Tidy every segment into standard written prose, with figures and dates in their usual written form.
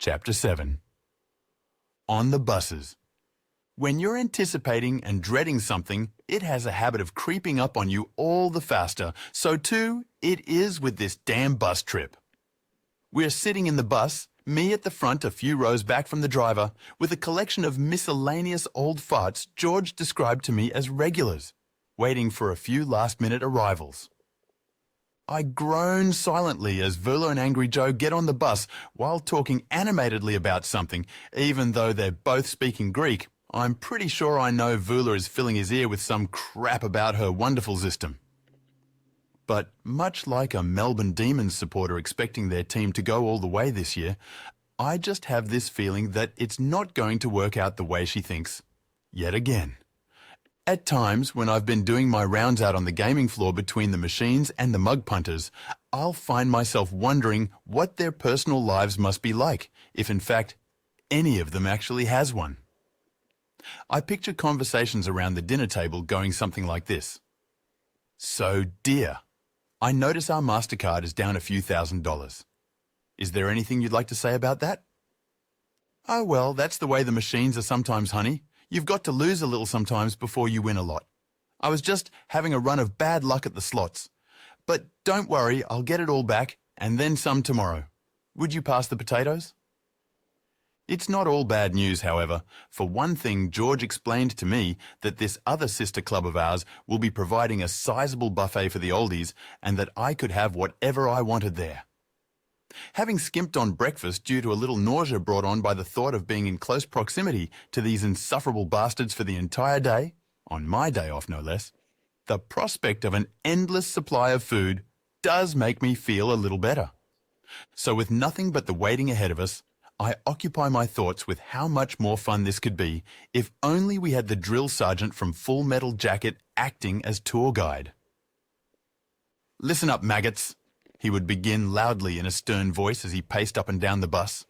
Chapter 7. On the buses. When you're anticipating and dreading something, it has a habit of creeping up on you all the faster. So too, it is with this damn bus trip. We're sitting in the bus, me at the front a few rows back from the driver, with a collection of miscellaneous old farts George described to me as regulars, waiting for a few last-minute arrivals. I groan silently as Vula and Angry Joe get on the bus while talking animatedly about something. Even though they're both speaking Greek, I'm pretty sure I know Vula is filling his ear with some crap about her wonderful system. But much like a Melbourne Demons supporter expecting their team to go all the way this year, I just have this feeling that it's not going to work out the way she thinks. Yet again. At times, when I've been doing my rounds out on the gaming floor between the machines and the mug punters, I'll find myself wondering what their personal lives must be like, if in fact, any of them actually has one. I picture conversations around the dinner table going something like this. So, dear, I notice our MasterCard is down a few $1,000s. Is there anything you'd like to say about that? Oh, well, that's the way the machines are sometimes, honey. You've got to lose a little sometimes before you win a lot. I was just having a run of bad luck at the slots. But don't worry, I'll get it all back, and then some tomorrow. Would you pass the potatoes? It's not all bad news, however. For one thing, George explained to me that this other sister club of ours will be providing a sizable buffet for the oldies, and that I could have whatever I wanted there. Having skimped on breakfast due to a little nausea brought on by the thought of being in close proximity to these insufferable bastards for the entire day, on my day off no less, the prospect of an endless supply of food does make me feel a little better. So with nothing but the waiting ahead of us, I occupy my thoughts with how much more fun this could be if only we had the drill sergeant from Full Metal Jacket acting as tour guide. Listen up, maggots. He would begin loudly in a stern voice as he paced up and down the bus.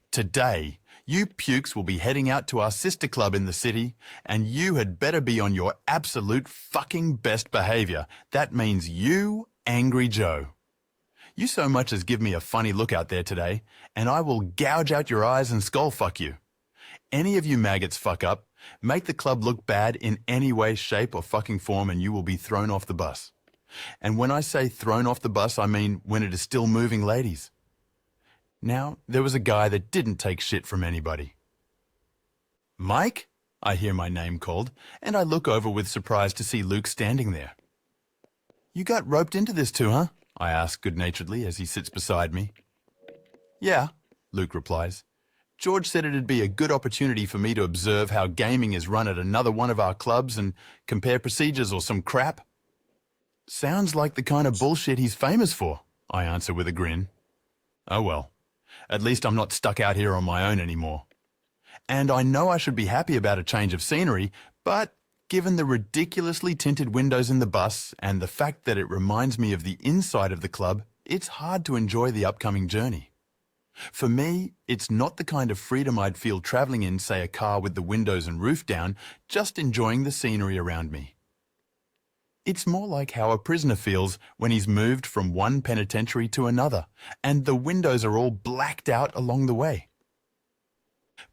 Today, you pukes will be heading out to our sister club in the city, and you had better be on your absolute fucking best behavior. That means you, Angry Joe. You so much as give me a funny look out there today, and I will gouge out your eyes and skull fuck you. Any of you maggots fuck up, make the club look bad in any way, shape, or fucking form, and you will be thrown off the bus. And when I say thrown off the bus, I mean when it is still moving, ladies. Now, there was a guy that didn't take shit from anybody. Mike? I hear my name called, and I look over with surprise to see Luke standing there. You got roped into this too, huh? I ask good-naturedly as he sits beside me. Yeah, Luke replies. George said it'd be a good opportunity for me to observe how gaming is run at another one of our clubs and compare procedures or some crap. Sounds like the kind of bullshit he's famous for, I answer with a grin. Oh well, at least I'm not stuck out here on my own anymore. And I know I should be happy about a change of scenery, but given the ridiculously tinted windows in the bus and the fact that it reminds me of the inside of the club, it's hard to enjoy the upcoming journey. For me, it's not the kind of freedom I'd feel traveling in, say, a car with the windows and roof down, just enjoying the scenery around me. It's more like how a prisoner feels when he's moved from one penitentiary to another, and the windows are all blacked out along the way.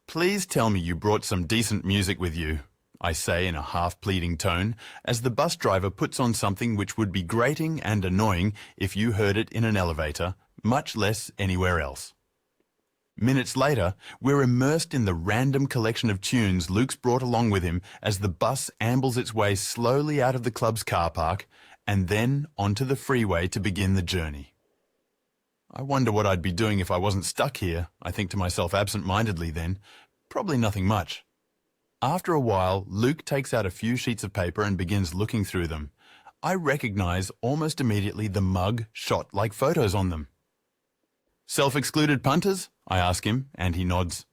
Please tell me you brought some decent music with you, I say in a half-pleading tone, as the bus driver puts on something which would be grating and annoying if you heard it in an elevator, much less anywhere else. Minutes later, we're immersed in the random collection of tunes Luke's brought along with him as the bus ambles its way slowly out of the club's car park and then onto the freeway to begin the journey. I wonder what I'd be doing if I wasn't stuck here, I think to myself absent-mindedly then. Probably nothing much. After a while, Luke takes out a few sheets of paper and begins looking through them. I recognize almost immediately the mug shot like photos on them. Self-excluded punters? I ask him, and he nods.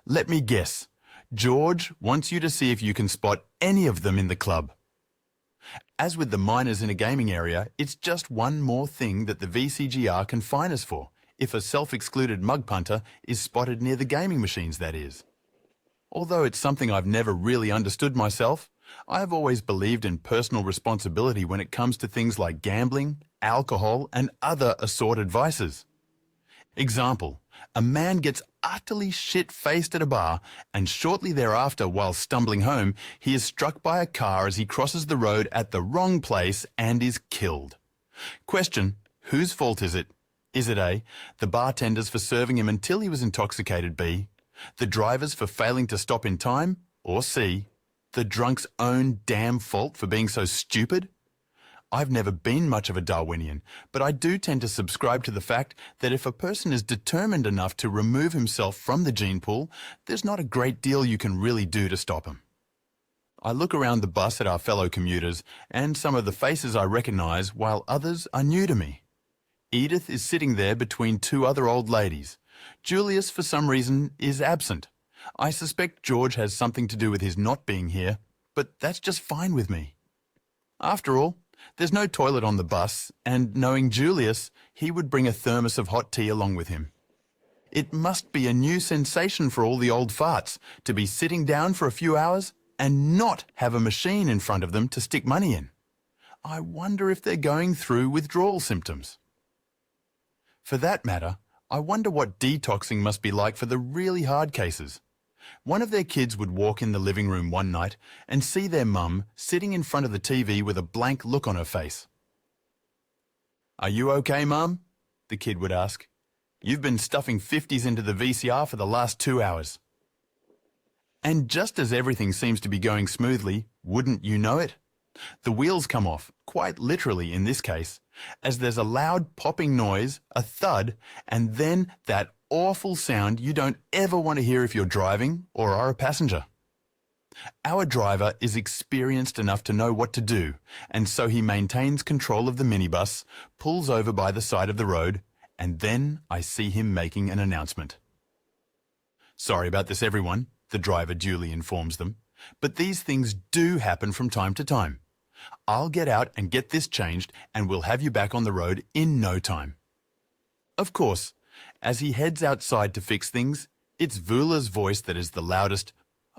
Let me guess. George wants you to see if you can spot any of them in the club. As with the minors in a gaming area, it's just one more thing that the VCGR can fine us for, if a self-excluded mug punter is spotted near the gaming machines, that is. Although it's something I've never really understood myself, I have always believed in personal responsibility when it comes to things like gambling, alcohol, and other assorted vices. Example, A man gets utterly shit-faced at a bar, and shortly thereafter, while stumbling home, he is struck by a car as he crosses the road at the wrong place and is killed. Question: whose fault is it? Is it A, the bartenders for serving him until he was intoxicated, B, the drivers for failing to stop in time, or C, the drunk's own damn fault for being so stupid? I've never been much of a Darwinian, but I do tend to subscribe to the fact that if a person is determined enough to remove himself from the gene pool, there's not a great deal you can really do to stop him. I look around the bus at our fellow commuters, and some of the faces I recognize, while others are new to me. Edith is sitting there between two other old ladies. Julius, for some reason, is absent. I suspect George has something to do with his not being here, but that's just fine with me. After all, there's no toilet on the bus, and knowing Julius, he would bring a thermos of hot tea along with him. It must be a new sensation for all the old farts to be sitting down for a few hours and not have a machine in front of them to stick money in. I wonder if they're going through withdrawal symptoms. For that matter, I wonder what detoxing must be like for the really hard cases. One of their kids would walk in the living room one night and see their mum sitting in front of the TV with a blank look on her face. "Are you okay, Mum?" the kid would ask. "You've been stuffing 50s into the VCR for the last 2 hours." And just as everything seems to be going smoothly, wouldn't you know it? The wheels come off, quite literally in this case, as there's a loud popping noise, a thud, and then that awful sound you don't ever want to hear if you're driving or are a passenger. Our driver is experienced enough to know what to do, and so he maintains control of the minibus, pulls over by the side of the road, and then I see him making an announcement. "Sorry about this, everyone," the driver duly informs them, "but these things do happen from time to time. I'll get out and get this changed, and we'll have you back on the road in no time." Of course, as he heads outside to fix things, it's Vula's voice that is the loudest.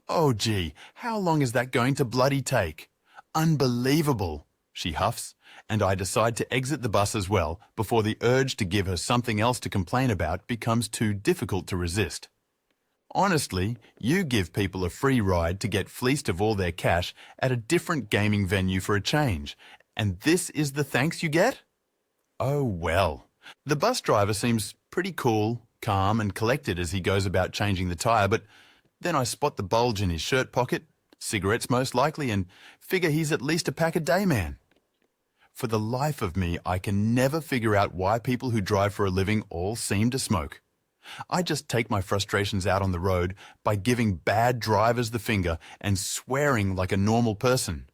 "Oh gee, how long is that going to bloody take? Unbelievable," she huffs, and I decide to exit the bus as well before the urge to give her something else to complain about becomes too difficult to resist. Honestly, you give people a free ride to get fleeced of all their cash at a different gaming venue for a change, and this is the thanks you get? Oh well. The bus driver seems pretty cool, calm and collected as he goes about changing the tyre, but then I spot the bulge in his shirt pocket, cigarettes most likely, and figure he's at least a pack-a-day man. For the life of me, I can never figure out why people who drive for a living all seem to smoke. I just take my frustrations out on the road by giving bad drivers the finger and swearing like a normal person.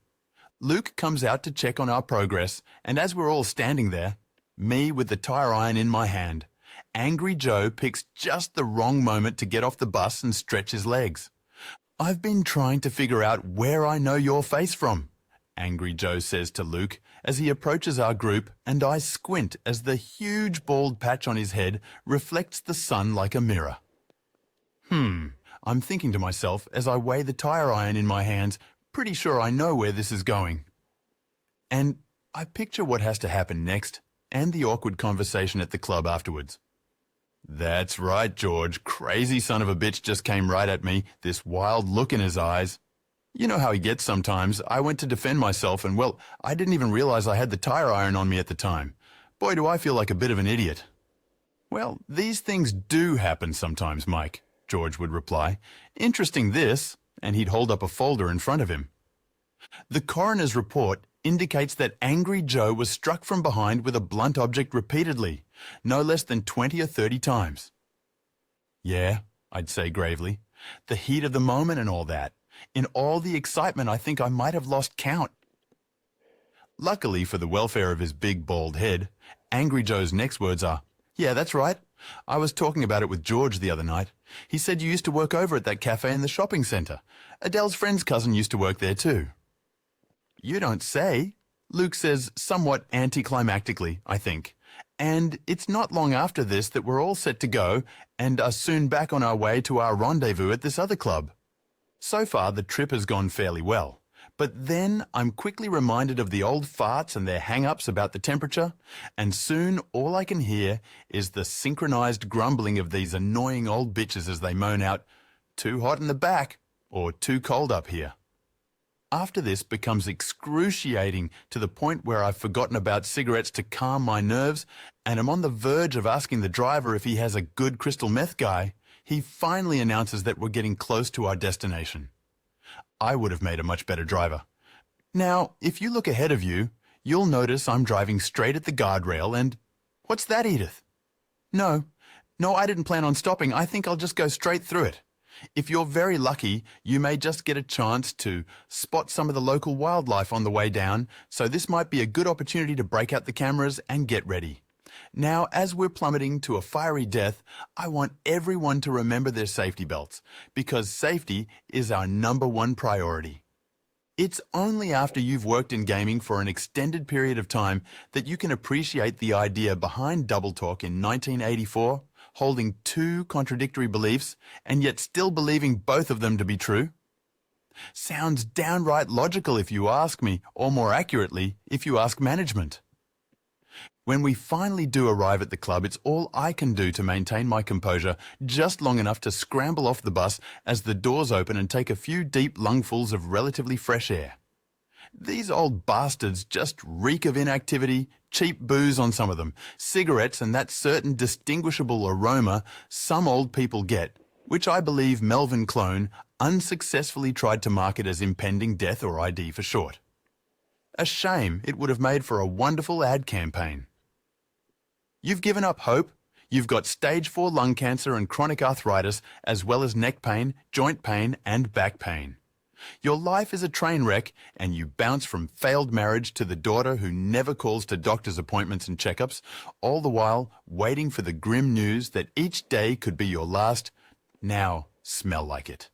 Luke comes out to check on our progress, and as we're all standing there, me with the tire iron in my hand, Angry Joe picks just the wrong moment to get off the bus and stretch his legs. "I've been trying to figure out where I know your face from," Angry Joe says to Luke as he approaches our group, and I squint as the huge bald patch on his head reflects the sun like a mirror. I'm thinking to myself as I weigh the tire iron in my hands, pretty sure I know where this is going. And I picture what has to happen next, and the awkward conversation at the club afterwards. "That's right, George. Crazy son of a bitch just came right at me, this wild look in his eyes. You know how he gets sometimes. I went to defend myself and, well, I didn't even realize I had the tire iron on me at the time. Boy, do I feel like a bit of an idiot." "Well, these things do happen sometimes, Mike," George would reply. "Interesting this," and he'd hold up a folder in front of him. "The coroner's report indicates that Angry Joe was struck from behind with a blunt object repeatedly, no less than 20 or 30 times. "Yeah," I'd say gravely. "The heat of the moment and all that. In all the excitement, I think I might have lost count." Luckily for the welfare of his big bald head, Angry Joe's next words are, "Yeah, that's right. I was talking about it with George the other night. He said you used to work over at that cafe in the shopping centre. Adele's friend's cousin used to work there too." "You don't say," Luke says somewhat anticlimactically, I think. And it's not long after this that we're all set to go and are soon back on our way to our rendezvous at this other club. So far, the trip has gone fairly well, But then I'm quickly reminded of the old farts and their hang-ups about the temperature, and soon all I can hear is the synchronized grumbling of these annoying old bitches as they moan out, "Too hot in the back," or "Too cold up here." After this becomes excruciating to the point where I've forgotten about cigarettes to calm my nerves, and I'm on the verge of asking the driver if he has a good crystal meth guy, he finally announces that we're getting close to our destination. I would have made a much better driver. Now, if you look ahead of you, you'll notice I'm driving straight at the guardrail and... What's that, Edith? No, I didn't plan on stopping. I think I'll just go straight through it. If you're very lucky, you may just get a chance to spot some of the local wildlife on the way down, so this might be a good opportunity to break out the cameras and get ready. Now, as we're plummeting to a fiery death, I want everyone to remember their safety belts, because safety is our #1 priority. It's only after you've worked in gaming for an extended period of time that you can appreciate the idea behind Double Talk in 1984, holding two contradictory beliefs and yet still believing both of them to be true. Sounds downright logical if you ask me, or more accurately, if you ask management. When we finally do arrive at the club, it's all I can do to maintain my composure just long enough to scramble off the bus as the doors open and take a few deep lungfuls of relatively fresh air. These old bastards just reek of inactivity, cheap booze on some of them, cigarettes and that certain distinguishable aroma some old people get, which I believe Melvin Clone unsuccessfully tried to market as impending death, or ID for short. A shame, it would have made for a wonderful ad campaign. You've given up hope. You've got stage 4 lung cancer and chronic arthritis, as well as neck pain, joint pain, and back pain. Your life is a train wreck, and you bounce from failed marriage to the daughter who never calls to doctor's appointments and checkups, all the while waiting for the grim news that each day could be your last. Now smell like it.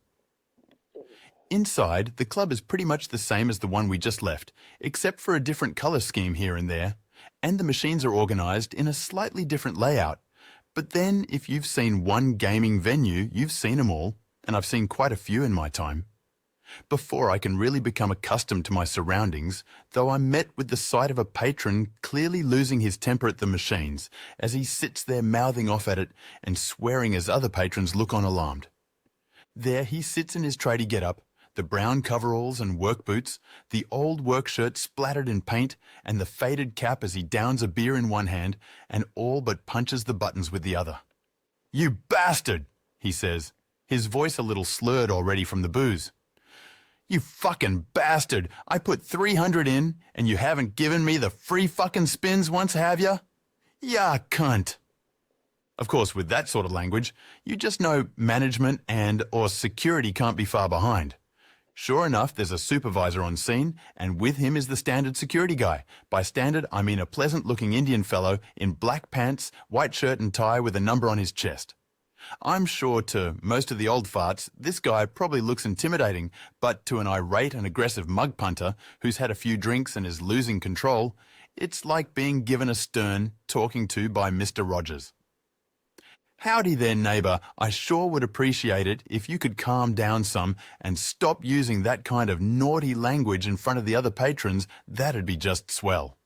Inside, the club is pretty much the same as the one we just left, except for a different color scheme here and there, and the machines are organized in a slightly different layout. But then, if you've seen one gaming venue, you've seen them all, and I've seen quite a few in my time. Before I can really become accustomed to my surroundings, though I'm met with the sight of a patron clearly losing his temper at the machines as he sits there mouthing off at it and swearing as other patrons look on alarmed. There he sits in his tradie get-up, the brown coveralls and work boots, the old work shirt splattered in paint, and the faded cap as he downs a beer in one hand and all but punches the buttons with the other. "You bastard," he says, his voice a little slurred already from the booze. "You fucking bastard, I put 300 in and you haven't given me the free fucking spins once, have ya? Ya cunt." Of course, with that sort of language, you just know management or security can't be far behind. Sure enough, there's a supervisor on scene, and with him is the standard security guy. By standard, I mean a pleasant-looking Indian fellow in black pants, white shirt and tie with a number on his chest. I'm sure to most of the old farts, this guy probably looks intimidating, but to an irate and aggressive mug punter who's had a few drinks and is losing control, it's like being given a stern talking to by Mr. Rogers. "Howdy there, neighbour. I sure would appreciate it if you could calm down some and stop using that kind of naughty language in front of the other patrons. That'd be just swell."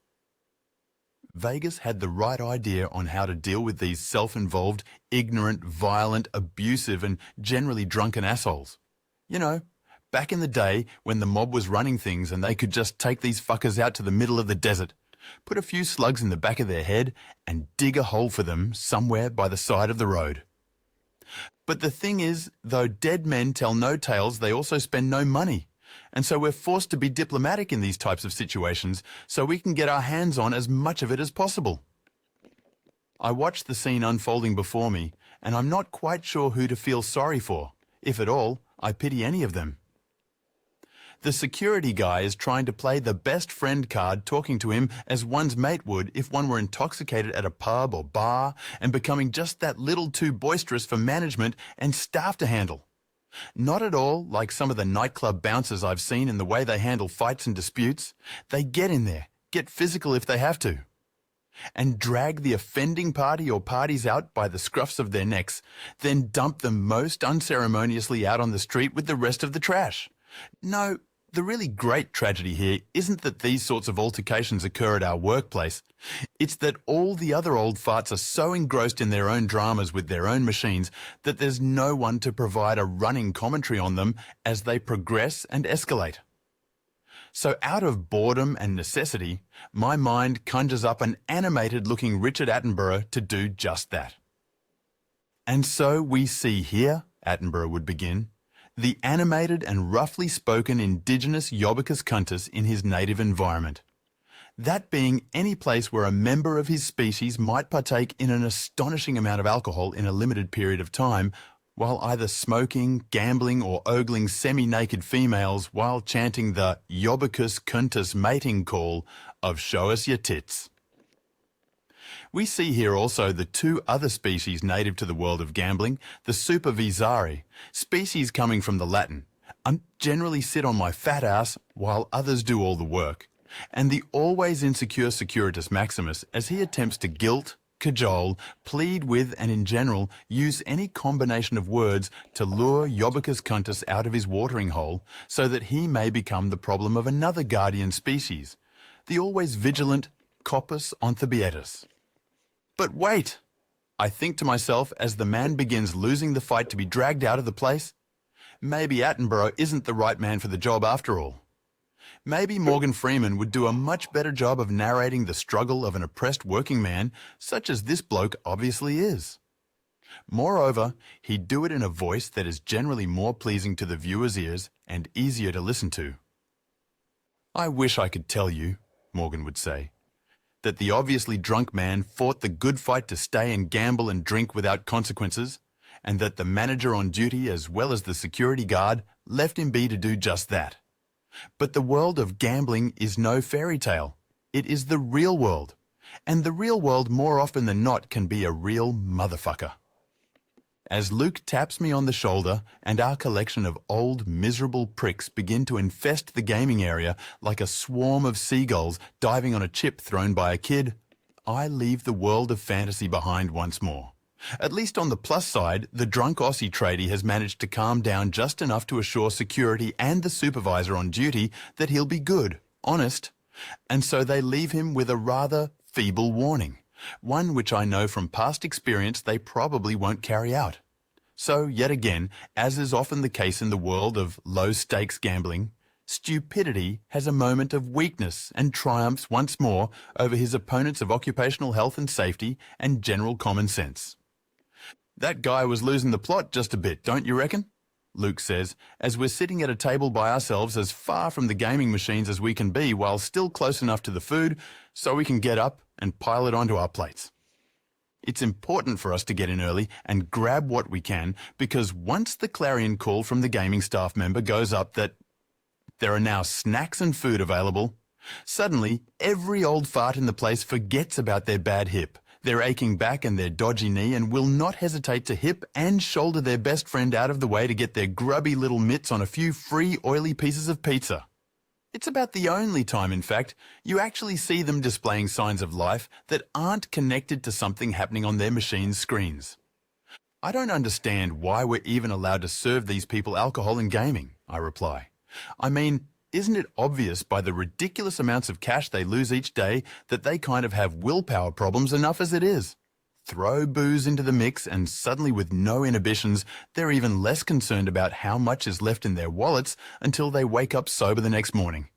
Vegas had the right idea on how to deal with these self-involved, ignorant, violent, abusive, and generally drunken assholes. You know, back in the day when the mob was running things and they could just take these fuckers out to the middle of the desert, put a few slugs in the back of their head, and dig a hole for them somewhere by the side of the road. But the thing is, though dead men tell no tales, they also spend no money. And so we're forced to be diplomatic in these types of situations so we can get our hands on as much of it as possible. I watch the scene unfolding before me, and I'm not quite sure who to feel sorry for. If at all, I pity any of them. The security guy is trying to play the best friend card, talking to him as one's mate would if one were intoxicated at a pub or bar and becoming just that little too boisterous for management and staff to handle. Not at all like some of the nightclub bouncers I've seen in the way they handle fights and disputes. They get in there, get physical if they have to, and drag the offending party or parties out by the scruffs of their necks, then dump them most unceremoniously out on the street with the rest of the trash. No, The really great tragedy here isn't that these sorts of altercations occur at our workplace. It's that all the other old farts are so engrossed in their own dramas with their own machines that there's no one to provide a running commentary on them as they progress and escalate. So out of boredom and necessity, my mind conjures up an animated-looking Richard Attenborough to do just that. And so we see here, Attenborough would begin, the animated and roughly spoken indigenous Yobbicus cuntus in his native environment. That being any place where a member of his species might partake in an astonishing amount of alcohol in a limited period of time, while either smoking, gambling or ogling semi-naked females while chanting the Yobbicus cuntus mating call of "Show us your tits." We see here also the two other species native to the world of gambling, the supervisari, species coming from the Latin, generally sit on my fat ass while others do all the work, and the always insecure Securitas Maximus as he attempts to guilt, cajole, plead with and in general use any combination of words to lure Yobbicus cuntus out of his watering hole so that he may become the problem of another guardian species, the always vigilant Coppus onthobietus. But wait, I think to myself as the man begins losing the fight to be dragged out of the place. Maybe Attenborough isn't the right man for the job after all. Maybe Morgan Freeman would do a much better job of narrating the struggle of an oppressed working man, such as this bloke obviously is. Moreover, he'd do it in a voice that is generally more pleasing to the viewer's ears and easier to listen to. I wish I could tell you, Morgan would say, that the obviously drunk man fought the good fight to stay and gamble and drink without consequences, and that the manager on duty as well as the security guard left him be to do just that. But the world of gambling is no fairy tale. It is the real world. And the real world more often than not can be a real motherfucker. As Luke taps me on the shoulder and our collection of old miserable pricks begin to infest the gaming area like a swarm of seagulls diving on a chip thrown by a kid, I leave the world of fantasy behind once more. At least on the plus side, the drunk Aussie tradie has managed to calm down just enough to assure security and the supervisor on duty that he'll be good, honest, and so they leave him with a rather feeble warning, one which I know from past experience they probably won't carry out. So, yet again, as is often the case in the world of low-stakes gambling, stupidity has a moment of weakness and triumphs once more over his opponents of occupational health and safety and general common sense. That guy was losing the plot just a bit, don't you reckon? Luke says, as we're sitting at a table by ourselves as far from the gaming machines as we can be while still close enough to the food so we can get up and pile it onto our plates. It's important for us to get in early and grab what we can because once the clarion call from the gaming staff member goes up that there are now snacks and food available, suddenly every old fart in the place forgets about their bad hip, their aching back and their dodgy knee and will not hesitate to hip and shoulder their best friend out of the way to get their grubby little mitts on a few free oily pieces of pizza. It's about the only time, in fact, you actually see them displaying signs of life that aren't connected to something happening on their machine's screens. I don't understand why we're even allowed to serve these people alcohol in gaming, I reply. I mean, isn't it obvious by the ridiculous amounts of cash they lose each day that they kind of have willpower problems enough as it is? Throw booze into the mix and suddenly with no inhibitions, they're even less concerned about how much is left in their wallets until they wake up sober the next morning.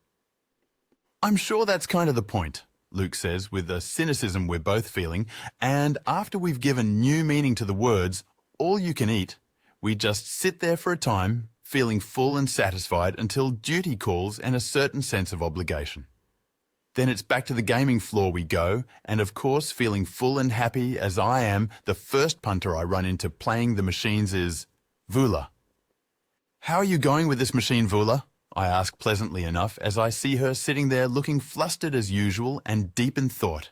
I'm sure that's kind of the point, Luke says with the cynicism we're both feeling, and after we've given new meaning to the words, all you can eat, we just sit there for a time, feeling full and satisfied until duty calls and a certain sense of obligation. Then it's back to the gaming floor we go, and of course feeling full and happy as I am, the first punter I run into playing the machines is Vula. How are you going with this machine, Vula? I ask pleasantly enough as I see her sitting there looking flustered as usual and deep in thought,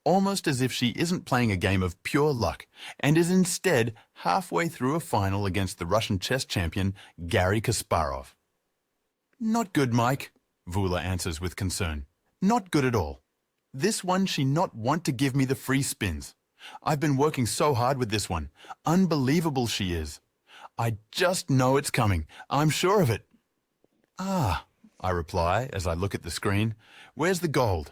almost as if she isn't playing a game of pure luck and is instead halfway through a final against the Russian chess champion Garry Kasparov. Not good, Mike, Vula answers with concern. Not good at all. This one she not want to give me the free spins. I've been working so hard with this one. Unbelievable she is. I just know it's coming. I'm sure of it. Ah, I reply as I look at the screen. Where's the gold?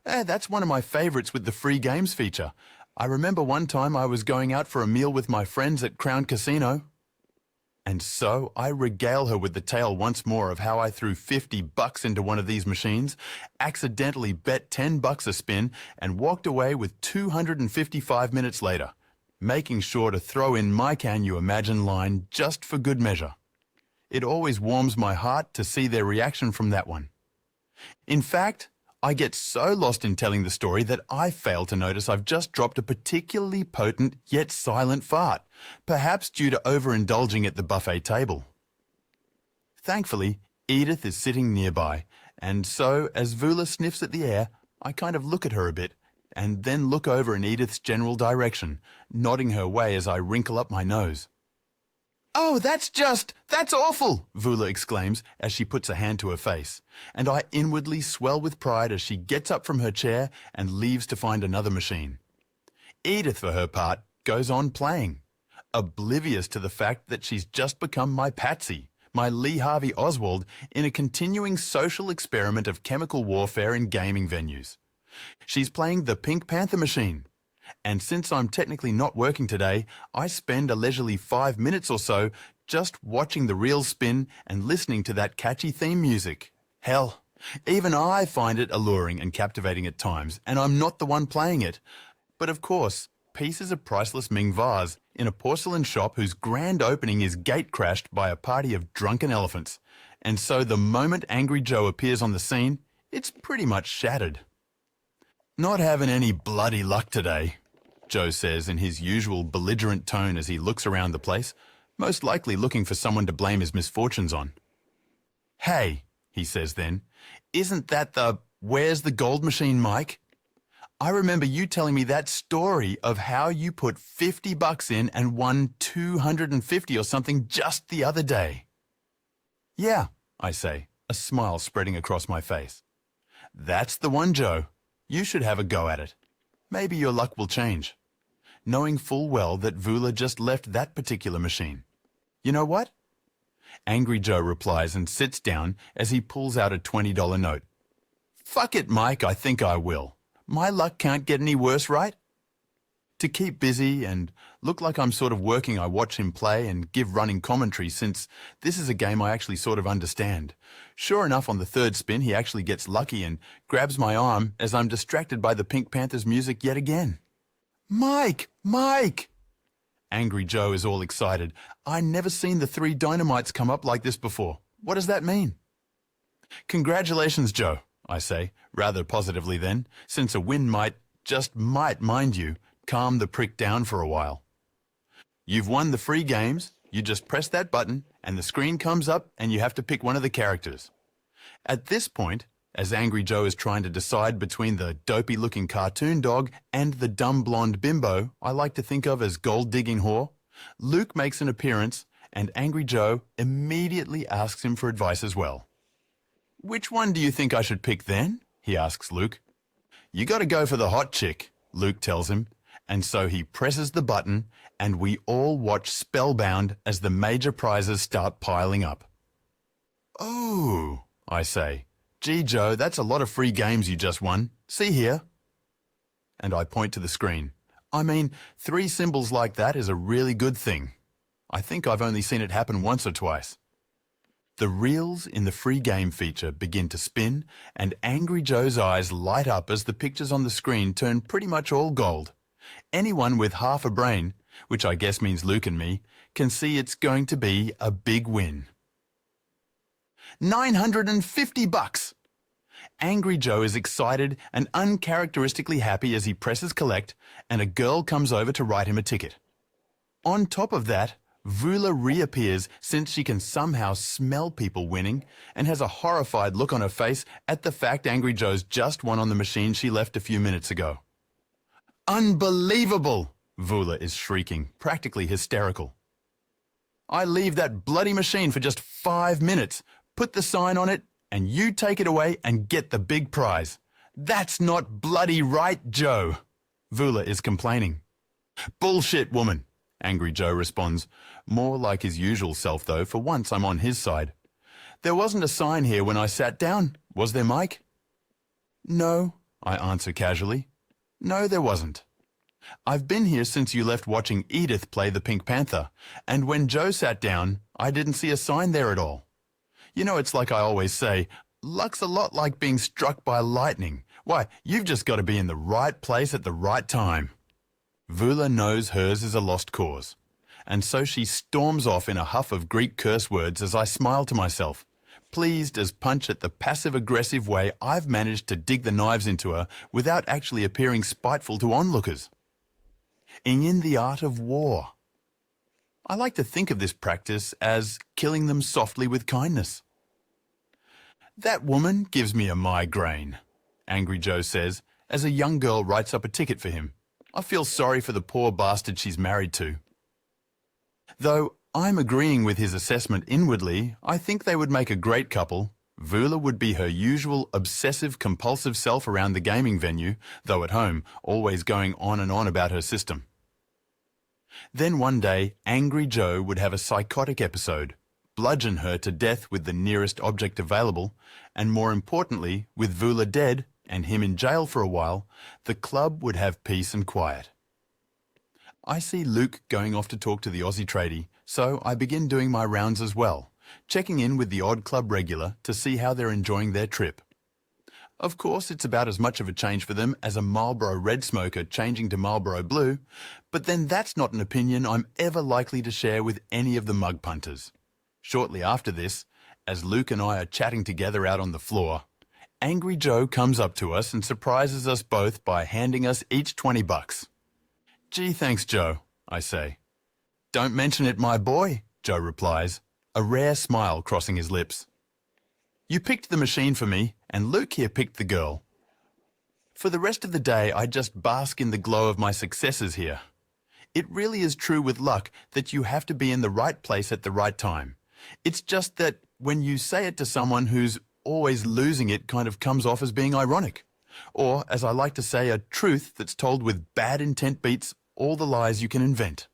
That's one of my favorites with the free games feature. I remember one time I was going out for a meal with my friends at Crown Casino. And so I regale her with the tale once more of how I threw $50 into one of these machines, accidentally bet $10 a spin, and walked away with 255 minutes later, making sure to throw in my "can you imagine" line just for good measure. It always warms my heart to see their reaction from that one. In fact, I get so lost in telling the story that I fail to notice I've just dropped a particularly potent yet silent fart, perhaps due to overindulging at the buffet table. Thankfully, Edith is sitting nearby, and so as Vula sniffs at the air, I kind of look at her a bit, and then look over in Edith's general direction, nodding her way as I wrinkle up my nose. "Oh, that's awful!" Vula exclaims as she puts a hand to her face, and I inwardly swell with pride as she gets up from her chair and leaves to find another machine. Edith, for her part, goes on playing, oblivious to the fact that she's just become my patsy, my Lee Harvey Oswald, in a continuing social experiment of chemical warfare in gaming venues. She's playing the Pink Panther machine. And since I'm technically not working today, I spend a leisurely 5 minutes or so just watching the reels spin and listening to that catchy theme music. Hell, even I find it alluring and captivating at times, and I'm not the one playing it. But of course, peace is a priceless Ming vase in a porcelain shop whose grand opening is gate-crashed by a party of drunken elephants. And so the moment Angry Joe appears on the scene, it's pretty much shattered. "Not having any bloody luck today," Joe says in his usual belligerent tone as he looks around the place, most likely looking for someone to blame his misfortunes on. "Hey," he says then, "isn't that the Where's the Gold machine, Mike? I remember you telling me that story of how you put $50 in and won 250 or something just the other day." "Yeah," I say, a smile spreading across my face. "That's the one, Joe. You should have a go at it. Maybe your luck will change," knowing full well that Vula just left that particular machine. "You know what?" Angry Joe replies and sits down as he pulls out a $20 note. "Fuck it, Mike, I think I will. My luck can't get any worse, right?" To keep busy and look like I'm sort of working, I watch him play and give running commentary, since this is a game I actually sort of understand. Sure enough, on the third spin, he actually gets lucky and grabs my arm as I'm distracted by the Pink Panther's music yet again. "Mike! Mike!" Angry Joe is all excited. "I never seen the 3 dynamites come up like this before. What does that mean?" "Congratulations, Joe," I say, rather positively then, since a win might, just might, mind you, calm the prick down for a while. "You've won the free games. You just press that button and the screen comes up and you have to pick one of the characters." At this point, as Angry Joe is trying to decide between the dopey-looking cartoon dog and the dumb blonde bimbo I like to think of as gold-digging whore, Luke makes an appearance and Angry Joe immediately asks him for advice as well. "Which one do you think I should pick then?" he asks Luke. "You gotta go for the hot chick," Luke tells him. And so he presses the button, and we all watch spellbound as the major prizes start piling up. "Oh," I say. "Gee, Joe, that's a lot of free games you just won. See here." And I point to the screen. I mean, 3 symbols like that is a really good thing. I think I've only seen it happen once or twice. The reels in the free game feature begin to spin, and Angry Joe's eyes light up as the pictures on the screen turn pretty much all gold. Anyone with half a brain, which I guess means Luke and me, can see it's going to be a big win. $950! Angry Joe is excited and uncharacteristically happy as he presses collect, and a girl comes over to write him a ticket. On top of that, Vula reappears since she can somehow smell people winning and has a horrified look on her face at the fact Angry Joe's just won on the machine she left a few minutes ago. "Unbelievable!" Vula is shrieking, practically hysterical. "I leave that bloody machine for just 5 minutes, put the sign on it, and you take it away and get the big prize. That's not bloody right, Joe," Vula is complaining. "Bullshit, woman," Angry Joe responds, more like his usual self though, for once I'm on his side. There wasn't a sign here when I sat down, was there, Mike? No, I answer casually. No, there wasn't. I've been here since you left watching Edith play the Pink Panther, and when Joe sat down, I didn't see a sign there at all. You know, it's like I always say, luck's a lot like being struck by lightning. Why, you've just got to be in the right place at the right time. Vula knows hers is a lost cause, and so she storms off in a huff of Greek curse words as I smile to myself, pleased as punch at the passive-aggressive way I've managed to dig the knives into her without actually appearing spiteful to onlookers. In the art of war. I like to think of this practice as killing them softly with kindness. That woman gives me a migraine, Angry Joe says, as a young girl writes up a ticket for him. I feel sorry for the poor bastard she's married to. Though I'm agreeing with his assessment inwardly, I think they would make a great couple. Vula would be her usual obsessive-compulsive self around the gaming venue, though at home, always going on and on about her system. Then one day, Angry Joe would have a psychotic episode, bludgeon her to death with the nearest object available, and more importantly, with Vula dead and him in jail for a while, the club would have peace and quiet. I see Luke going off to talk to the Aussie tradie, so I begin doing my rounds as well, checking in with the odd club regular to see how they're enjoying their trip. Of course, it's about as much of a change for them as a Marlboro Red smoker changing to Marlboro Blue, but then that's not an opinion I'm ever likely to share with any of the mug punters. Shortly after this, as Luke and I are chatting together out on the floor, Angry Joe comes up to us and surprises us both by handing us each $20. Gee, thanks, Joe, I say. Don't mention it, my boy, Joe replies, a rare smile crossing his lips. You picked the machine for me, and Luke here picked the girl. For the rest of the day, I just bask in the glow of my successes here. It really is true with luck that you have to be in the right place at the right time. It's just that when you say it to someone who's always losing it kind of comes off as being ironic. Or, as I like to say, a truth that's told with bad intent beats all the lies you can invent.